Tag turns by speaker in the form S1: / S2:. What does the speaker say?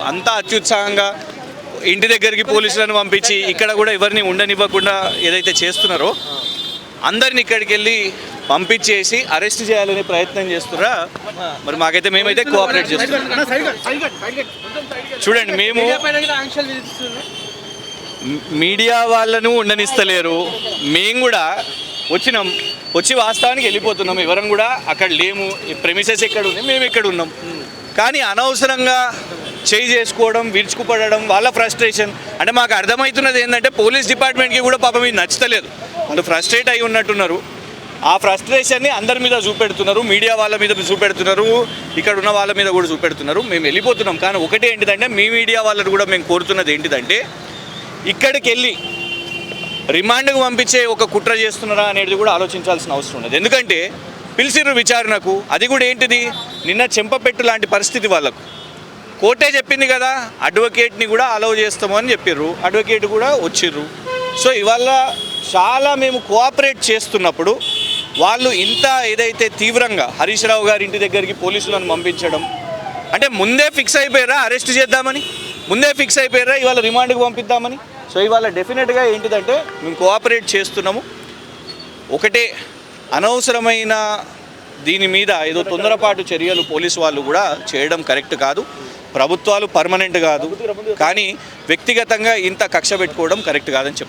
S1: అంతా అత్యుత్సాహంగా ఇంటి దగ్గరికి పోలీసులను పంపించి ఇక్కడ కూడా ఎవరిని ఉండనివ్వకుండా ఏదైతే చేస్తున్నారో అందరిని ఇక్కడికి వెళ్ళి పంపించేసి అరెస్ట్ చేయాలనే ప్రయత్నం చేస్తున్నారా? మరి మాకైతే మేమైతే కోఆపరేట్ చేస్తున్నాం. చూడండి, మేము మీడియా వాళ్ళను ఉండనిస్తలేరు, మేము కూడా వచ్చి వాస్తవానికి వెళ్ళిపోతున్నాం. ఎవరం కూడా అక్కడ లేము. ప్రెమిసెస్ ఎక్కడ ఉంది, మేము ఎక్కడ ఉన్నాం. కానీ అనవసరంగా చేయి చేసుకోవడం, విరుచుకుపడడం, వాళ్ళ ఫ్రస్ట్రేషన్ అంటే మాకు అర్థమవుతున్నది ఏంటంటే పోలీస్ డిపార్ట్మెంట్కి కూడా పాపం ఇది నచ్చలేదు. వాళ్ళు ఫ్రస్ట్రేట్ అయి ఉన్నట్టున్నారు. ఆ ఫ్రస్ట్రేషన్ని అందరి మీద చూపెడుతున్నారు, మీడియా వాళ్ళ మీద చూపెడుతున్నారు, ఇక్కడ ఉన్న వాళ్ళ మీద కూడా చూపెడుతున్నారు. మేము వెళ్ళిపోతున్నాం. కానీ ఒకటి ఏంటిదంటే మీ మీడియా వాళ్ళని కూడా మేము కోరుతున్నది ఏంటిదంటే ఇక్కడికి వెళ్ళి రిమాండ్కు పంపించే ఒక కుట్ర చేస్తున్నారా అనేది కూడా ఆలోచించాల్సిన అవసరం ఉన్నది. ఎందుకంటే పిలిచిర్రు విచారణకు, అది కూడా ఏంటిది నిన్న చెంపపెట్టు లాంటి పరిస్థితి వాళ్ళకు. కోర్టే చెప్పింది కదా అడ్వకేట్ని కూడా అలౌ చేస్తాము అని చెప్పిర్రు, అడ్వకేట్ కూడా వచ్చిర్రు. సో ఇవాళ చాలా మేము కోఆపరేట్ చేస్తున్నప్పుడు వాళ్ళు ఇంత ఏదైతే తీవ్రంగా హరీష్ రావు గారి ఇంటి దగ్గరికి పోలీసులను పంపించడం అంటే ముందే ఫిక్స్ అయిపోయారా అరెస్ట్ చేద్దామని, ముందే ఫిక్స్ అయిపోయారా ఇవాళ రిమాండ్కి పంపిద్దామని. సో ఇవాళ డెఫినెట్గా ఏంటిదంటే మేము కోఆపరేట్ చేస్తున్నాము. ఒకటే అనవసరమైన దీని మీద ఏదో తొందరపాటు చర్యలు పోలీసు వాళ్ళు కూడా చేయడం కరెక్ట్ కాదు. ప్రభుత్వాలు పర్మనెంట్ కాదు, కానీ వ్యక్తిగతంగా ఇంత కక్ష పెట్టుకోవడం కరెక్ట్ కాదని చెప్తాను.